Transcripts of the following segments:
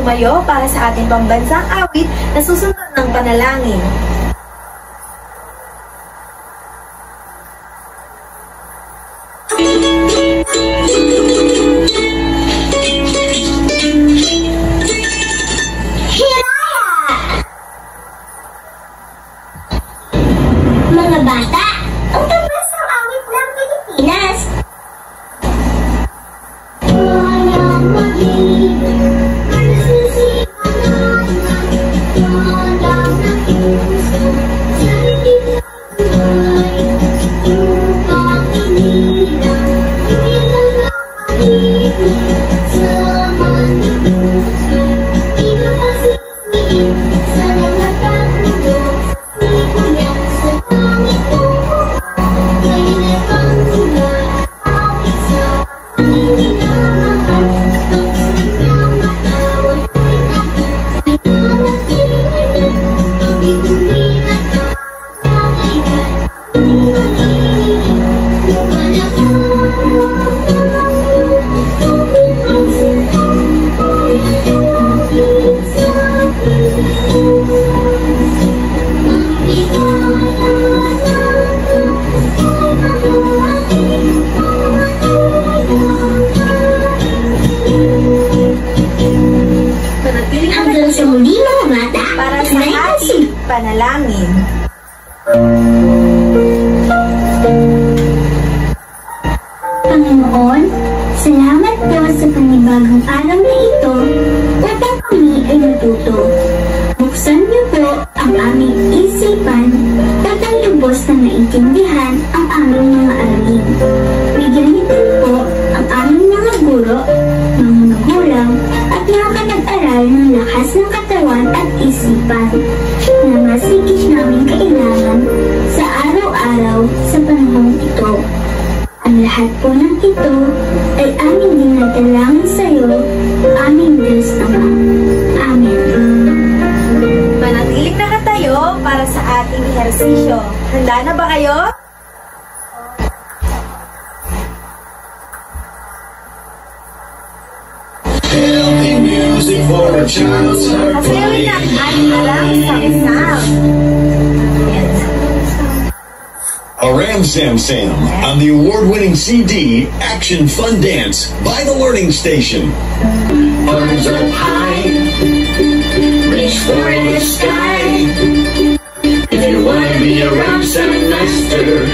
tumayo para sa ating pambansang awit na susunod ng panalangin. Mga bata, ang pambansang awit ng Pilipinas. Hanggang sa muli mga bata, Para sa ating panalangin. Panginoon, salamat po sa panibagong araw na ito upang kami ay matuto. Buksan niyo po ang aming isipan upang lubos na naintindihan ang aming mga aralin. Bigyan niyo po ang aming mga guro, mga magulang, at mga kanag-aral ng lakas ng katawan at isipan na masigit namin kailangan sa araw-araw sa panahong ito. Ang lahat po ng ito ay aming dinadalangin sa iyo, aming Diyos Ama. Amen. Manatiling nakatayo para sa ating ehersisyo. Handa na ba kayo? Healthy music for a child's heart. Hasilin ang ating alam sa exam. A Ram Sam Sam on the award-winning CD Action Fun Dance by the Learning Station. Arms up high, reach for the sky. If you want to be a Ram Sam master,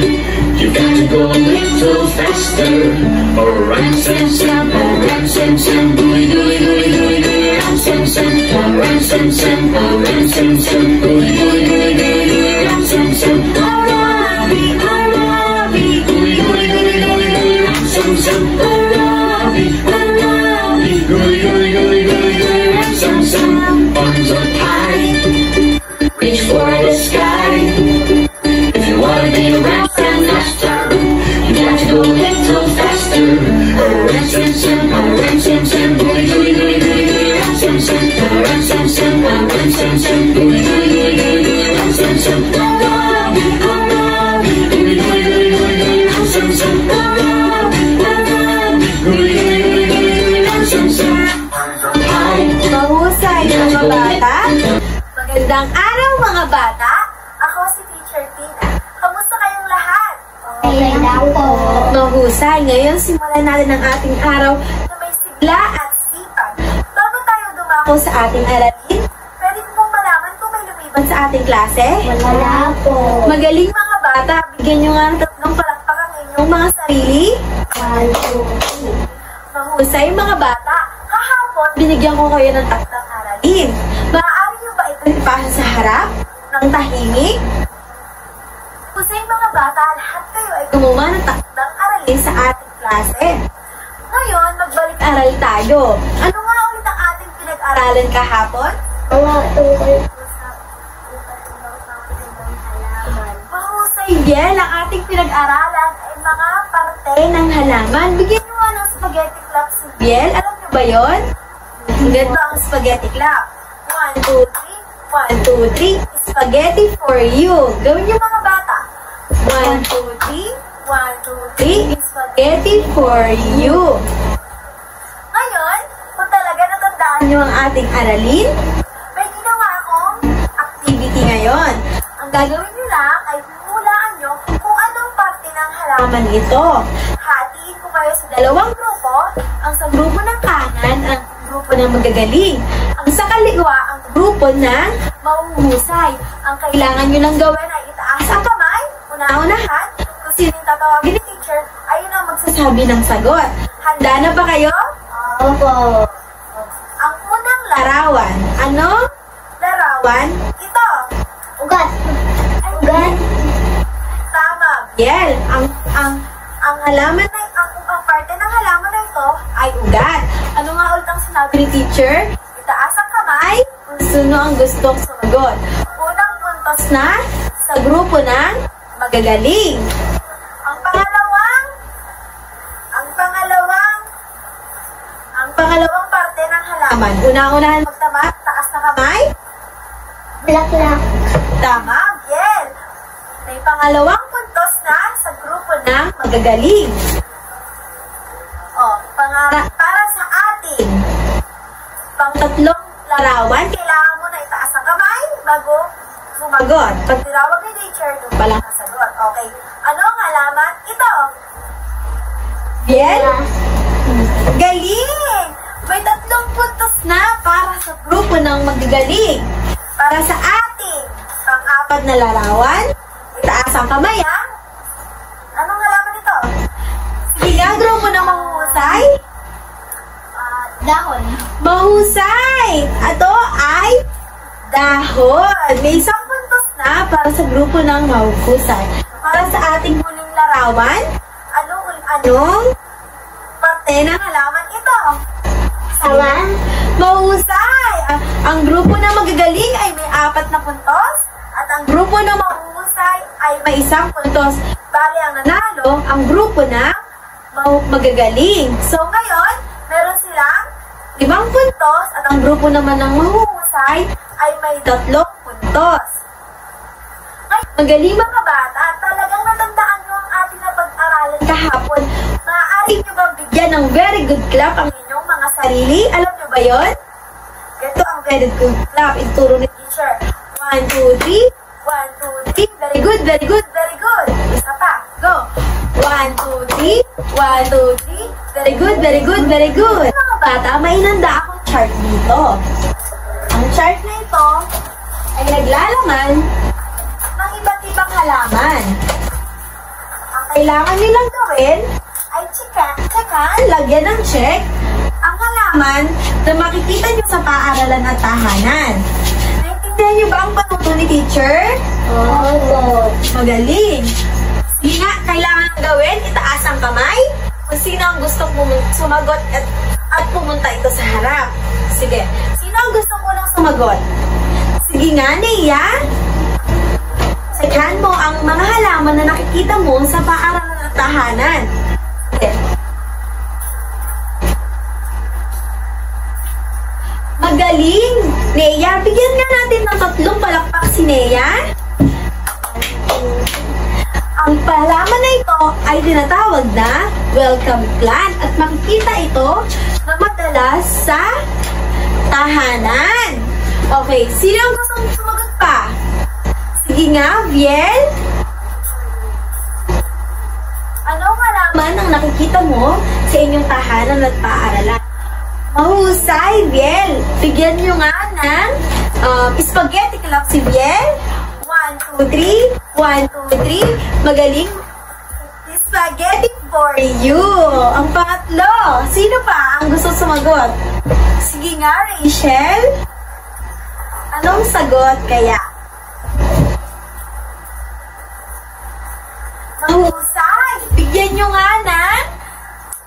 you got to go a little faster. Oh, Ram Sam Sam, oh, Ram Sam Sam, gooey, gooey, gooey, gooey, gooey, Ram Sam Sam, oh, Ram Sam Sam, oh, Ram Sam Sam, gooey, gooey, gooey, gooey, gooey, Ram Sam Sam, oh, Robbie, gooey, gooey, gooey, gooey, gooey, Ram Sam Sam, oh, Robbie, gooey, gooey, gooey, gooey, gooey, Ram Sam Sam. Arms up high, reach for the sky. If you wanna be a Ram Sam master, you got to go a little faster. Oh, Ram Sam Sam, oh, Ram Sam Sam, gooey, gooey, gooey, gooey, gooey, Ram Sam Sam, oh, Ram Sam Sam, oh, Ram Sam Sam, gooey, gooey, gooey, gooey, gooey, Ram Sam Sam, oh, Robbie, gooey, gooey, gooey, gooey, gooey, Ram Sam Sam, oh, Robbie, gooey, gooey, gooey, gooey, gooey, Ram Sam Sam. Hi. Mahusay mga bata. Magandang araw mga bata. Ako si Teacher Tina. Kamusta kayong lahat? Okay lang po. Mahusay. Ngayon simulan natin ang ating araw na may sigla at sipag. Bago tayo dumako sa ating aralin, pwede mo pong malaman kung may lumiban sa ating klase? Wala po. Magaling mga bata. Bigyan nyo nga ng tatlong palakpakan ng inyong mga sarili. Mahusay mga bata. Kahapon, binigyan ko kayo ng tatlong aralin. Maaari nyo ba ito ipasa sa harap ng tahimik? Mahusay mga bata, lahat kayo ay gumawa ng tatlong aralin sa ating klase. Ngayon, magbalik-aral tayo. Ano nga ulit ang ating pinag-aralan kahapon? Mga tungkol Mahusay, Biel, ang ating pinag-aralan ay mga parte ng halaman. Bigyan nyo nga ng spaghetti clap si Biel. Alam nyo ba yun? Ganito ang spaghetti clap. 1, 2, 3. 1, 2, 3. Spaghetti for you. Gawin nyo mga bata. 1, 2, 3. 1, 2, 3. Spaghetti for you. Ngayon, kung talaga natandaan niyo ang ating aralin? May ginawa akong activity ngayon. Ang gagawin niyo lang ay hulaan niyo kung anong parte ng halaman ito. Hatiin ko kayo sa dalawang grupo. Ang sa grupo ng kanan, ang grupo ng magagaling. Ang sa kaliwa, ang grupo ng mahuhusay. Ang kailangan nyo lang gawin ay itaas ang kamay, una-unahan. Kung sino yung tatawagin ni teacher, ayun ang magsasabi ng sagot. Handa na ba kayo? Opo. Ang unang larawan. Ano? Larawan? Ito. Ugat. Ugat. Tama, Biel. Ang halaman na, ang parte ng halaman na ito ay ugat. Ano nga ulit ang sinabi ni teacher? Itaas ang kamay kung sino ang gustong sumagot. Unang puntos na sa grupo ng magagaling. Ang pangalawang parte ng halaman. Una-unahan magtama, taas na kamay. Bulaklak. Tama, Biel. May pangalawang puntos na sa grupo ng magagaling. Para sa ating pangtatlong larawan, kailangan mo na itaas ang kamay bago sumagot. Pag tinawag ni teacher, doon pala kasagot. Okay. Ano ang halaman? Ito. Biel? Galing! May 3 puntos na para sa grupo ng magagaling. Para sa ating pang-apat na larawan, itaas ang kamay, ha? Anong halaman ito? Sige nga, grupo ng mahuhusay. Dahon. Mahusay! Ito ay dahon. May 1 puntos na para sa grupo ng mahuhusay. Para sa ating huling larawan, anong parte ng halaman ito? Sawa. Mahusay! Ang grupo ng magagaling ay may 4 na puntos at ang grupo ng mahuhusay ay may 1 puntos. Bali ang nanalo, ang grupo ng magagaling. So ngayon, meron silang 5 puntos at ang grupo naman ng mahuhusay ay may 3 puntos. Magaling mga bata, talagang natandaan nyo ang ating napag-aralan kahapon. Maaari nyo bang bigyan ng very good clap ang inyong mga sarili? Alam nyo ba yon? Ito ang very good clap. Ituro ni teacher. 1, 2, 3. 1, 2, 3. Very good, very good, very good. Isa pa. Go. 1, 2, 3. 1, 2, 3. Very good, very good, very good. Mga bata, may inanda akong chart dito. Ang chart na ito ay naglalaman ng iba't ibang halaman. Ang kailangan nilang gawin ay tsekan, lagyan ng check, ang halaman na makikita nyo sa paaralan at tahanan. Naintindihan nyo ba ang patuto ni teacher? Opo. Magaling. Sige nga, kailangan gawin, itaas ang kamay kung sino ang gustong sumagot at pumunta ito sa harap. Sige, sino ang gusto mo lang sumagot? Sige nga, Nea. Tsekan mo ang mga halaman na nakikita mo sa paaralan at tahanan. Sige. Magaling! Nea, bigyan nga natin ng 3 palakpak si Nea. Ang halaman na ito ay tinatawag na welcome plant at makikita ito na madalas sa tahanan. Okay, sino ang gustong sumagot pa? Sige nga, Viel. Anong halaman ang nakikita mo sa inyong tahanan at paaralan? Mahusay, Viel. Bigyan nyo nga ng spaghetti clap si Viel. 1, 2, 3. 1, 2, 3. Magaling. Spaghetti for you. Ang pangatlo. Sino pa ang gusto sumagot? Sige nga, Rachel. Anong sagot kaya? Mahusay. Bigyan nyo nga ng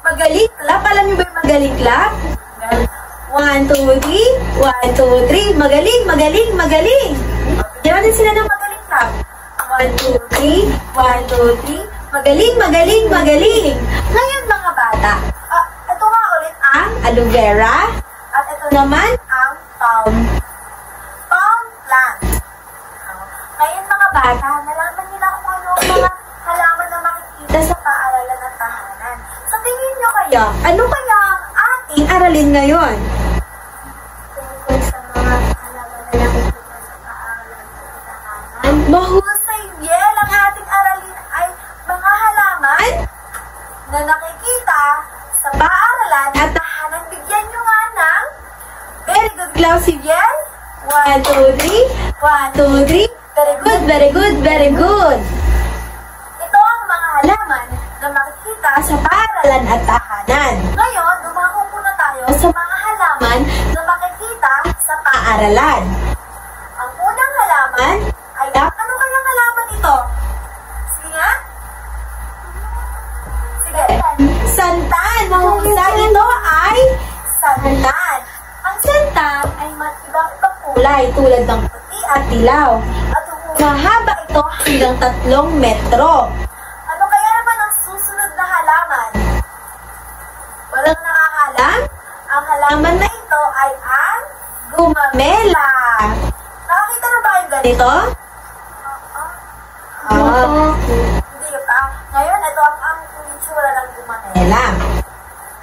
magaling clap. Alam nyo ba yung magaling clap? 1, 2, 3. 1, 2, 3. Magaling, magaling, magaling. Bigyan natin sila ng magaling clap. 1, 2, 3. 1, 2, 3. Magaling, magaling, magaling. Ngayon mga bata, ito nga ulit ang aloe vera. At ito naman ang palm plant. Ngayon mga bata, nalaman nila kung ano ang mga halaman na makikita sa paaralan at tahanan. Sa tingin nyo kaya, ano kaya ang ating aralin ngayon? Mahusay, Biel, ang ating aralin ay mga halaman na nakikita sa paaralan at tahanan. Bigyan nyo nga ng very good class si Biel. 1, 2, 3. 1, 2, 3. Very good, very good, very good. Ito ang mga halaman na makikita sa paaralan at tahanan. Ngayon, dumako muna tayo sa mga halaman na makikita sa paaralan. Ang unang halaman ay ano kayang halaman ito? Sige nga. Sige. Santan. Mahusay, ito ay santan. Ang santan ay ibang-ibang kulay tulad ng puti at dilaw. At mahaba ito hanggang 3 metro. Ano kaya naman ang susunod na halaman? Walang nakakalam? Ang halaman na ito ay ang gumamela. Nakakita na ba kayong ganito? Hindi pa. Ngayon, ito ang itsura ng gumamela.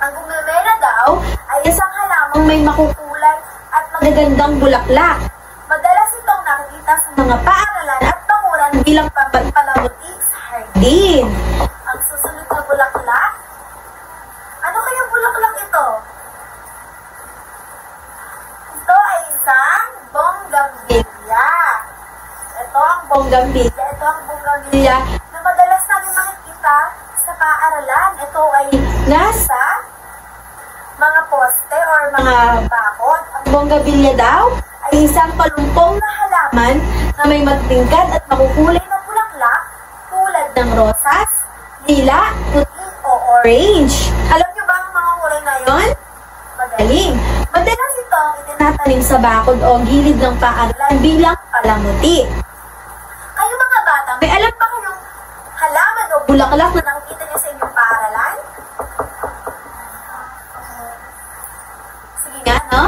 Ang gumamela daw ay isang halamang may makukulay at magagandang bulaklak. Madalas itong nakikita sa mga paaralan at bakuran bilang palamuti sa hardin. Ang susunod na bulaklak? Ano kayang bulaklak ito? Ito ay isang bonggambilya. Ito ang bonggambilya. Ito ang bonggambilya na madalas natin makikita sa paaralan. Ito ay nasa mga poste or mga bakod. Ang bonggambilya daw ay isang palumpong na halaman na may matingkad at makukulay na bulaklak tulad ng rosas, lila, puti o orange. Alam niyo ba ang mga kulay na yon? Magaling. Madalas ito ang itinatanim sa bakod o gilid ng paaralan bilang palamuti. Kayo mga bata, may alam pa kayong halaman o bulaklak na nakikita niyo sa inyong paaralan? Sige nga, no?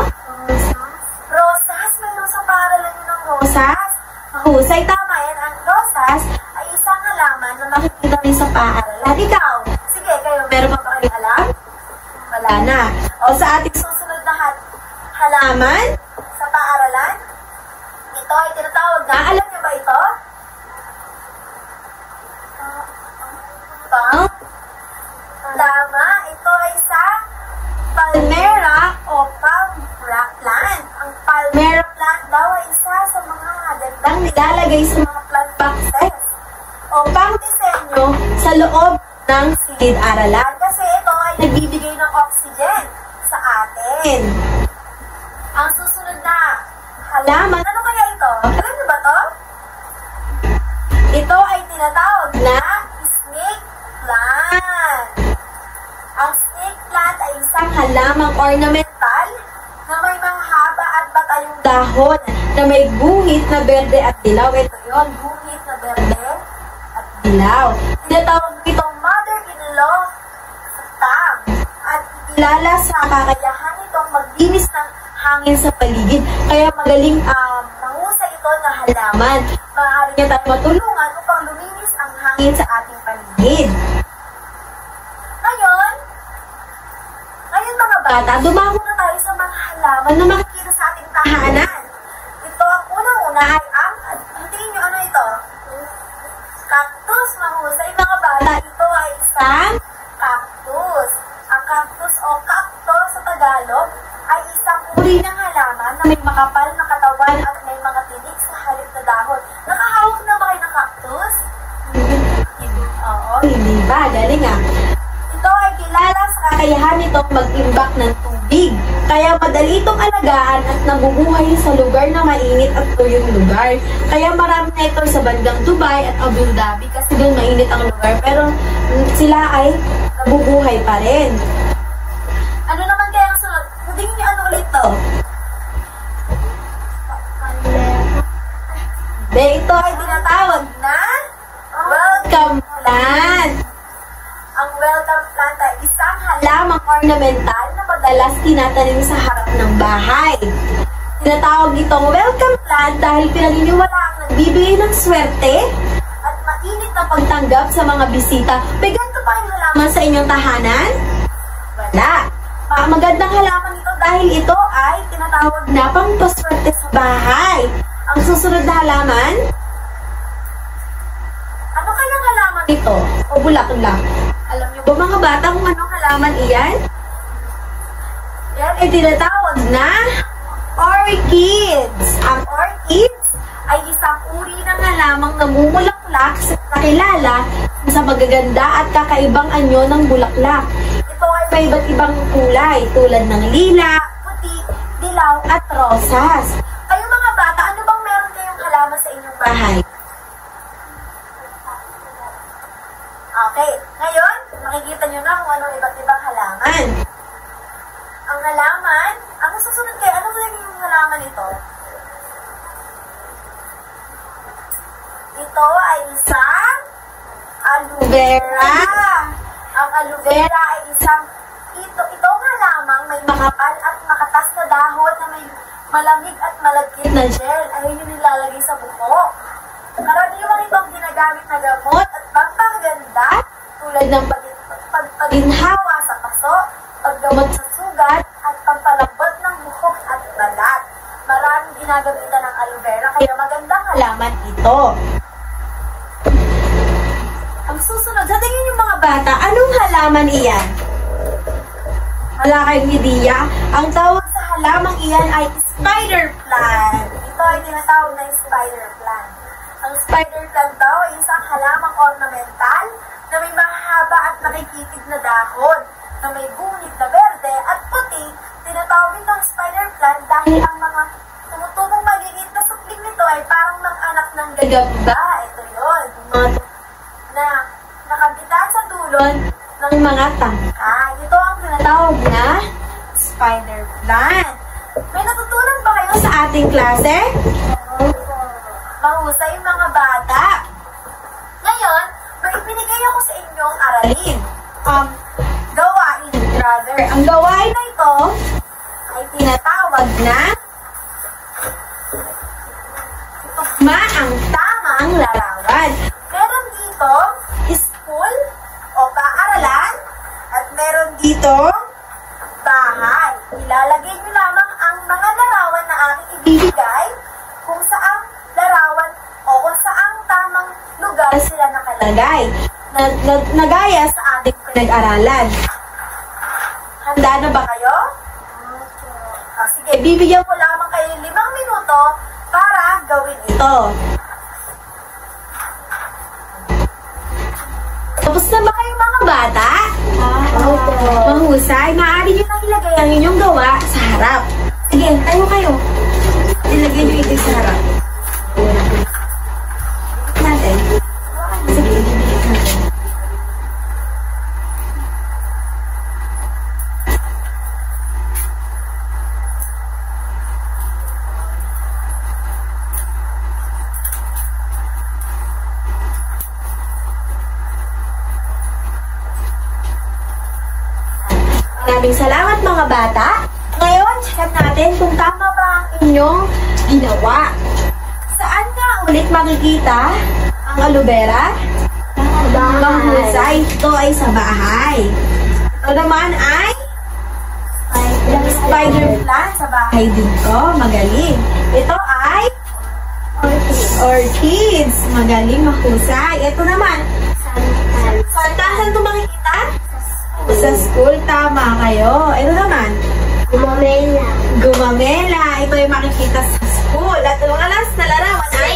Rosas. Mayroon sa paaralan nyo ng rosas. Mahusay, tama yan. Ang rosas ay isang halaman na makikita rin sa paaralan. Ikaw, sige, kayo, meron pa ba kayong alam? Wala na. O sa ating susunod na halaman sa paaralan, ito ay tinatawag na, alam niyo ba ito? Tama, ito ay sa palmera o palmera plant. Ang palmera plant daw ay isa sa mga gandang nilalagay sa mga plant boxes o pang-disenyo sa loob ng silid-aralan kasi ito ay nagbibigay ng oxygen sa atin. Ang susunod na halaman, ano kaya ito? Alam niyo ba ito? Ito ay tinatawag na snake plant. Ang snake plant ay isang halamang ornamental na may mahaba at batayong dahon na may guhit na berde at dilaw. Ito yun, guhit na berde at dilaw. Tinatawag itong mother-in-law tam at kilala sa kakayahan itong maglinis ng hangin sa paligid. Kaya magaling mahusay ito na halaman. Maaari niya tayo matulungan upang luminis ang hangin sa ating paligid. Ngayon mga bata, dumako na tayo sa mga halaman na makikita sa ating tahanan. Ito ang unang-una ay ang, tingin nyo ano ito? Cactus, mahusay mga bata. Ito ay isang cactus. Ang cactus o cactus sa Tagalog ay isang uri ng halaman na may makapal na katawan at may mga tinik sa halip na dahon. Nakahawak na ba kayo ng cactus? Oo, hindi ba? Galing ah. Ito ay kilala sa kakayahan nitong mag-imbak ng tubig. Kaya madali itong alagaan at nabubuhay sa lugar na mainit at tuyong lugar. Kaya marami na ito sa bandang Dubai at Abu Dhabi kasi doon mainit ang lugar. Pero sila ay nabubuhay pa rin. Ano naman kaya ang sunod? Tingin niyo ano ulit to? Ito ay tinatawag na welcome plant. Ang welcome plant ay isang halamang ornamental na madalas tinatanim sa harap ng bahay. Tinatawag itong welcome plant dahil pinaniniwalaang nagbibigay ng swerte at mainit na pagtanggap sa mga bisita. May ganito pa yung halaman sa inyong tahanan? Wala. Magandang halaman ito dahil ito ay tinatawag na pampaswerte sa bahay. Ang susunod na halaman, ito o bulaklak? Alam niyo ba mga bata kung anong halaman iyan? Yan ay tinatawag na orchids. Ang orchids ay isang uri ng halamang namumulaklak sa nakilala sa magaganda at kakaibang anyo ng bulaklak. Ito ay may iba't ibang kulay tulad ng lila, puti, dilaw at rosas. Kayo mga bata, ano bang meron kayong halaman sa inyong bahay? Okay, ngayon, makikita nyo na kung anong iba't ibang halaman. Ang halaman, ang susunod kayo, ano ba yung halaman ito? Ito ay isang aloe vera. Ang aloe vera ay itong halamang may makapal at makatas na dahon na may malamig at malagkit na gel. Ay yung nilalagay sa buhok. Karaniwan itong ginagamit na gamot at pagpapaganda tulad ng pagpaginhawa sa paso, paggamot sa sugat, at pagpalambot ng buhok at balat. Maraming ginagamitan ng aloe vera, kaya magandang halaman ito. Ang susunod, sa tingin yung mga bata, anong halaman iyan? Wala kayong ideya? Ang tawag sa halamang iyan ay spider plant. Ito ay tinatawag na spider plant. Ang spider plant daw ay isang halamang ornamental na may mahaba at nakikitid na dahon, na may bunit na berde at puti. Tinatawag itong spider plant dahil ang mga tumutubong maliit na supling nito ay parang ng anak ng gagamba. Ito yun. Na nakabitan sa dulon ng mga tangka. Ito ang tinatawag na spider plant. May natutunan ba kayo sa ating klase? Mahusay mga bata. Ngayon, may ibinigay ako sa inyong aralin. Gawain, rather. Ang gawain na ito ay tinatawag na tugma ang tamang larawan. Meron dito school o paaralan at meron dito bahay. Ilalagay nyo lamang ang mga larawan na aking ibibigay kung saang larawan o kung saang tamang lugar sila nakalagay. Nagaya sa ating pinag-aralan. Handa na ba kayo? Sige, bibigyan ko lamang kayo 5 minuto para gawin ito. Tapos na ba kayo mga bata? Opo. Mahusay. Maaari nyo na ilagay ang inyong gawa sa harap. Sige, tayo kayo. Ilagay nyo ito sa harap. Natin. Sige, ilagay natin. Maraming salamat mga bata. Ngayon, check natin kung tama ba ang inyong ginawa. Saan nga ulit makikita ang aloe vera? Mahusay. Ito ay sa bahay. Ito naman ay spider plant sa bahay dito. Magaling. Ito ay orchids. Magaling, mahusay. Ito naman. Saan ito makikita? Sa school, tama kayo. Ito naman. Gumamela. Gumamela. Ito yung makikita sa school. At ang alas na larawan ay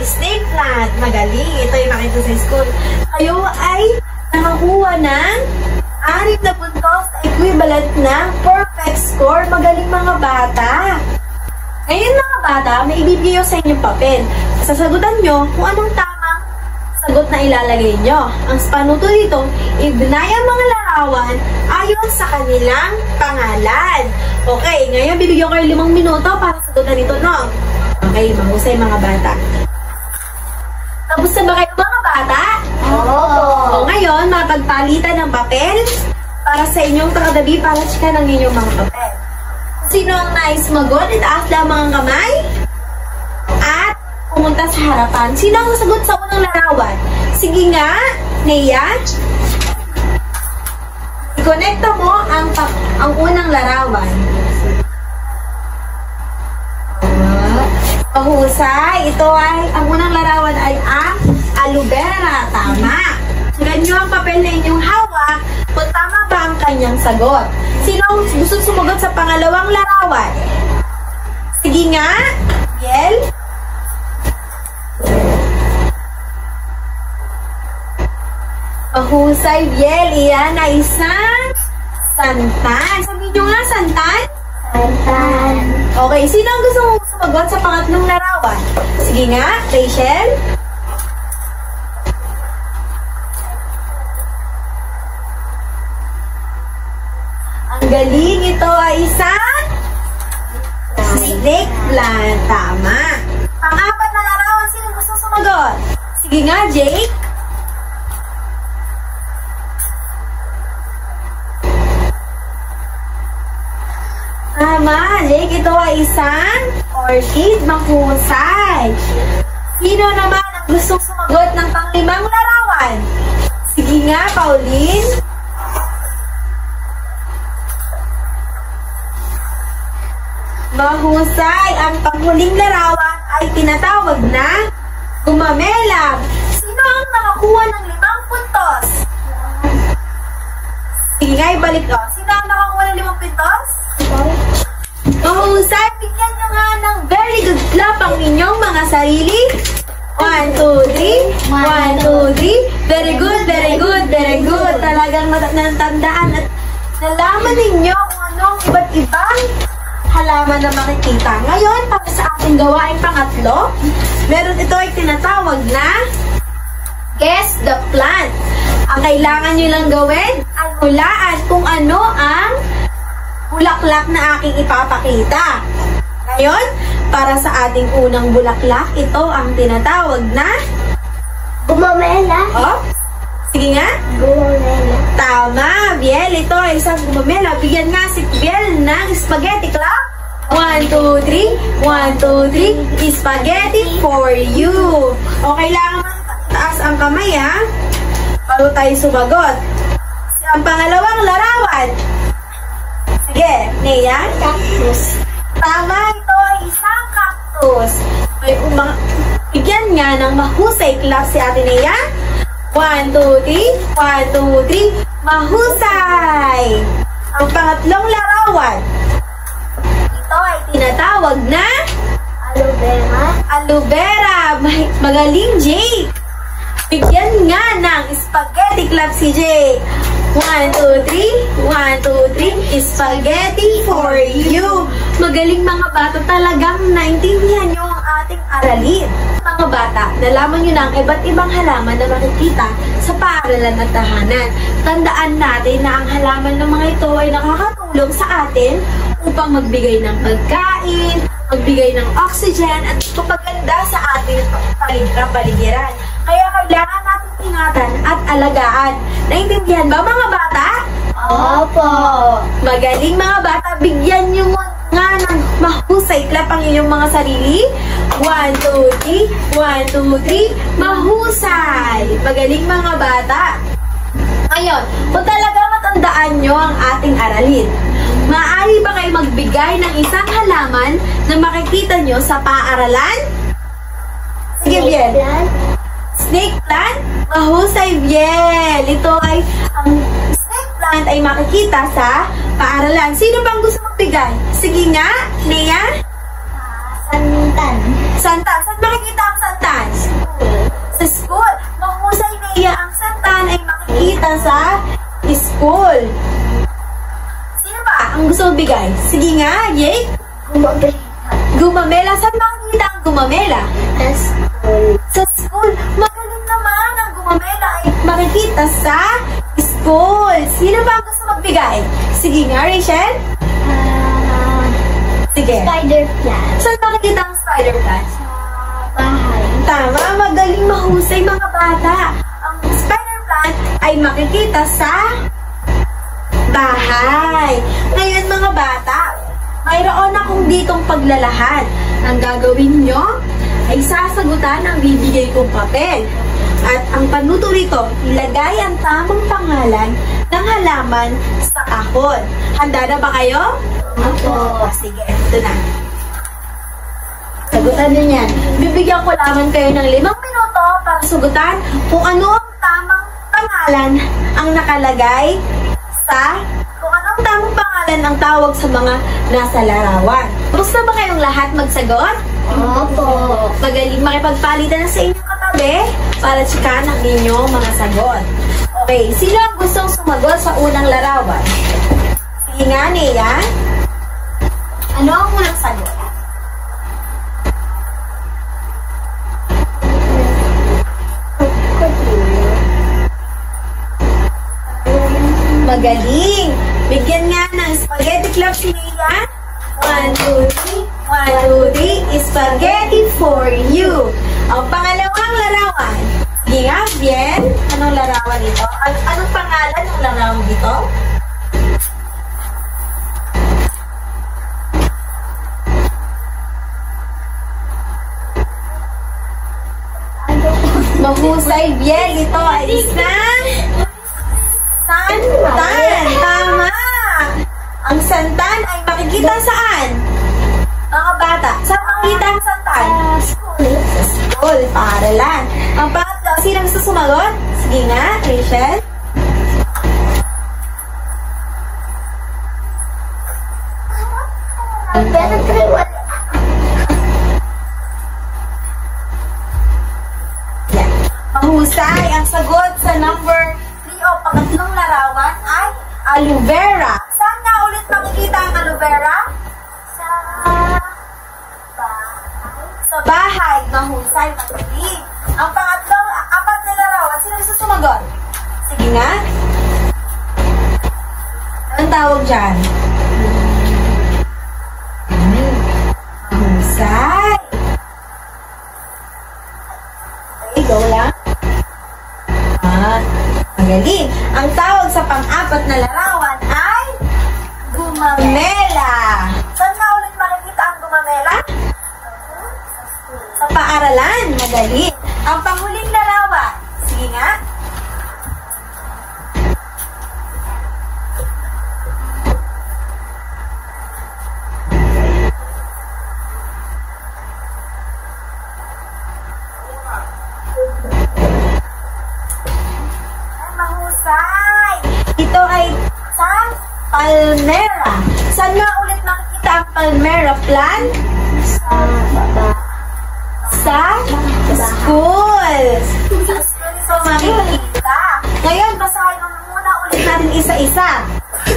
snake plant. Magaling. Ito yung makikita sa school. Kayo ay nakakuha ng 6 na puntos na equivalent ng perfect score. Magaling mga bata. Ngayon mga bata, may ibibigay ko sa inyong papel. Sasagutan nyo kung anong tamang sagot na ilalagay nyo. Ang panuto dito, ignay ang mga larawan ayon sa kanilang pangalan. Okay, ngayon bibigyan ko kayo 5 minuto para sagutan ito, no? Okay, mahusay mga bata. Tapos na ba kayo mga bata? Oo. Ngayon, mapagpalitan ng papel para sa inyong tagadabi para chika ng inyong mga papel. Sino ang nais magod? Itaas lamang ang kamay. At pumunta sa harapan. Sino ang sasagot sa unang larawan? Sige nga, Nea. I-connecta mo ang unang larawan. Mahusay. Ito ay, ang unang larawan ay ang aloe vera. Tama. Tignan nyo ang papel na inyong hawak kung tama ba ang kanyang sagot. Sino ang gusto sumagot sa pangalawang larawan? Sige nga, Biel. Mahusay, Biel. Iyan ay isang santan. Sabihin nyo nga, santan? Santan. Okay, sino ang gusto sumagot sa pangatlong larawan? Sige nga, Rachel. Ang galing, ito ay isang snake plant. Tama. Pang-apat na larawan, sino gusto sumagot? Sige nga, Jake. Tama, Jake. Ito ay isang orchid. Mahusay. Sino naman ang gustong sumagot ng pang-limang larawan? Sige nga, Pauline. Mahusay. Ang panghuling larawan ay tinatawag na gumamelang. Sino ang nakakuha ng 5 puntos? Sige nga, ibalik ko. Sino ang nakakuha ng 5 puntos? Mahusay. Bigyan nyo nga ng very good clap ang inyong mga sarili. 1, 2, 3. 1, 2, 3. Very good, very good, very good. Talagang natandaan at nalaman ninyo kung anong iba't ibang halaman na makikita. Ngayon, para sa ating gawaing pangatlo, meron ito ay tinatawag na guess the plant. Ang kailangan nyo lang gawin ay hulaan kung ano ang bulaklak na aking ipapakita. Ngayon, para sa ating unang bulaklak, ito ang tinatawag na Gumamela. oh, sige nga. Gumamela. Tama, Biel. Ito ay isang gumamela. Bigyan nga si Biel ng spaghetti clap. 1, 2, 3. 1, 2, 3. Spaghetti for you. O, kailangan taas ang kamay, ha? Bago tayo sumagot. Ang pangalawang larawan. Sige, Nea. Cactus. Tama, ito ay isang cactus. May bigyan nga ng mahusay clap si Ate Nea. 1, 2, 3. 1, 2, 3. Mahusay! Ang pangatlong larawan. Ito ay tinatawag na Aloe vera. aloe vera. Magaling, Jake. Bigyan nga ng spaghetti clap si Jake. 1, 2, 3. 1, 2, 3. Spaghetti for you. Magaling mga bata. Talagang naintindihan nyo ang ating aralin. Mga bata, nalaman nyo na ang iba't ibang halaman na makikita sa paaralan at tahanan. Tandaan natin na ang halaman ng mga ito ay nakakatulong sa atin upang magbigay ng pagkain, magbigay ng oxygen, at papaganda sa ating kapaligiran. Kaya kailangan natin ingatan at alagaan. Naintindihan ba mga bata? Opo. Magaling mga bata, bigyan nyo nga ng mahusay clap ang inyong mga sarili. 1, 2, 3. 1, 2, 3. Mahusay! Magaling mga bata. Ngayon, kung talaga matandaan nyo ang ating aralin, maaari ba kayo magbigay ng isang halaman na makikita nyo sa paaralan? Sige, Biel. Snake plant? Mahusay, Biel. Ito ay, ang snake plant ay makikita sa paaralan. Sino bang gusto magbigay? Sige nga, Nea? Santan. Santan. Saan makikita ang santan? Sa school. Mahusay, Nea. Ang santan ay makikita sa school. Sino ba ang gusto magbigay? Sige nga, Jake? Gumamela. Gumamela. Saan makikita ang gumamela? School. Sa school. Magaling naman ang gumamela ay makikita sa school. Sino ba ang gusto magbigay? Sige nga, Rachel? Sige. Spider plant. Saan makikita ang spider plant? Bahay. Tama, magaling mahusay mga bata. Ang spider plant ay makikita sa bahay. Ngayon mga bata, mayroon akong ditong paglalahad. Ang gagawin nyo ay sasagutan ang bibigay kong papel. At ang panuto rito, ilagay ang tamang pangalan ng halaman sa kahon. Handa na ba kayo? Opo. Sige, ito na. sagutan niyo yan. Bibigyan ko lamang kayo ng 5 minuto para sagutan kung ano ang tamang pangalan ang nakalagay kung anong tamang pangalan ang tawag sa mga nasa larawan. Gusto ba kayong lahat magsagot? Opo. Magaling makipagpalitan na sa inyong katabi para tsikahan ang inyong mga sagot. Okay, sino ang gustong sumagot sa unang larawan? Sige nga, Nea. Ano ang unang sagot? Magaling! Bigyan nga ng spaghetti club si Nea. 1, 2, 3. 1, 2, 3. Spaghetti for you. Ang pangalawang larawan. Sige nga, Bien. Anong larawan ito? Anong pangalan ng larawan dito? Mahusay, Bien. Ito ay isang santan. Tama. Ang santan ay makikita saan? Mga bata. Saan makikita ang santan? Sa school. Paaralan. Ang pangatlo, sino gusto sumagot? Sige nga, Rachel. Yeah. Mahusay. Ang sagot sa number 3 o pangatlong larawan ay aloe vera. Saan nga ulit makikita ang aloe vera? Sa bahay. Mahusay, magaling. Ang pangatlong, 4 na larawan. Sino gusto sumagot? Sige nga. Anong tawag dyan? Mahusay. Okay, go lang. Magaling. Ang tawag sa pang-4 na larawan ay gumamela. Saan nga ulit makikita ang gumamela? Sa paaralan. Magaling. Ang panghuling larawan. Sige nga. Mahusay. Ito ay sa palmera. Saan nga ulit makikita ang palmera plant? Sa baba. Sa school. Sa school ito makikita. Ngayon, basahin mo muna ulit natin isa-isa.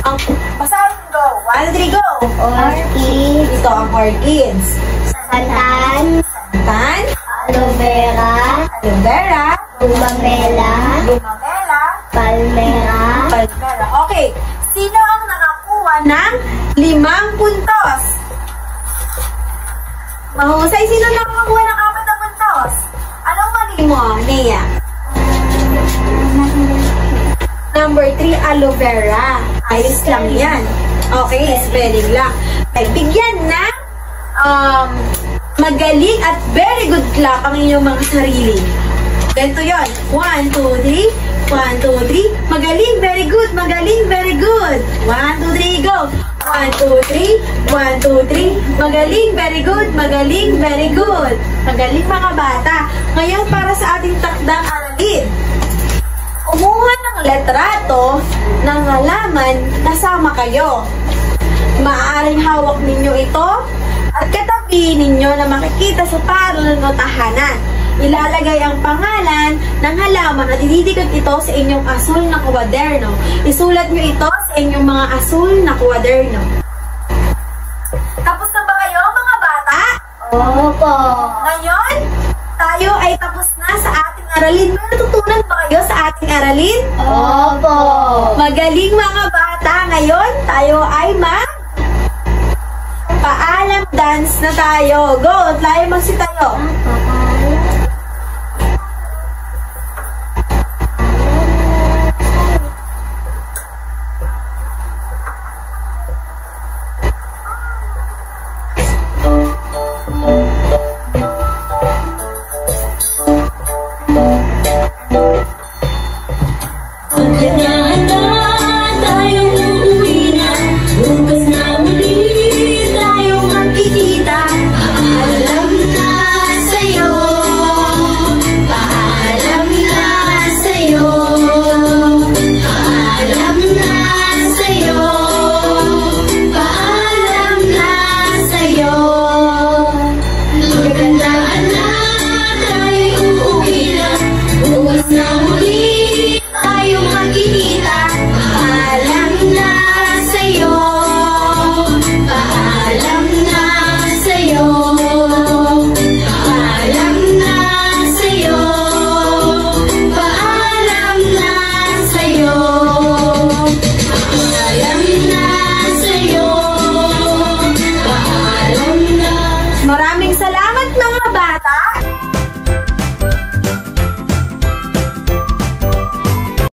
Ang basahin go. 1, 3, go. Orchid. Ito ang orchids. Santan. Santan. Aloe vera. Aloe vera. Gumamela. Gumamela. Palmera. Palmera. Okay. Sino ang nakakuha ng 5 puntos? Mahusay. Sino nakakuha ng 4 na puntos? Anong mali mo, Nea? Number 3, aloe vera. Ayos lang yan. Okay, spelling lang. Okay, bigyan na magaling at very good clap ang inyong mga sarili. Ganito yun. 1, 2, 3. 1, 2, 3. Magaling, very good. Magaling, very good. 1, 2, 3, go. 1, 2, 3. 1, 2, 3. Magaling, very good. Magaling, very good. Magaling mga bata. Ngayon para sa ating takdang aralin. Kumuha ng letrato ng halaman kasama kayo. Maaaring hawak ninyo ito at katabi ninyo na makikita sa paaralan o tahanan. Ilalagay ang pangalan ng halaman at ididikit ito sa inyong asul na kwaderno. Isulat nyo ito sa inyong mga asul na kwaderno. Tapos na ba kayo mga bata? Opo. Ngayon, tayo ay tapos na sa ating aralin. May natutunan ba kayo sa ating aralin? Opo. Magaling mga bata. Ngayon, tayo ay paalam dance na tayo. Go! Tayo magsitayo. Bukas na muli tayo magkikita. Alam na salamat mga bata!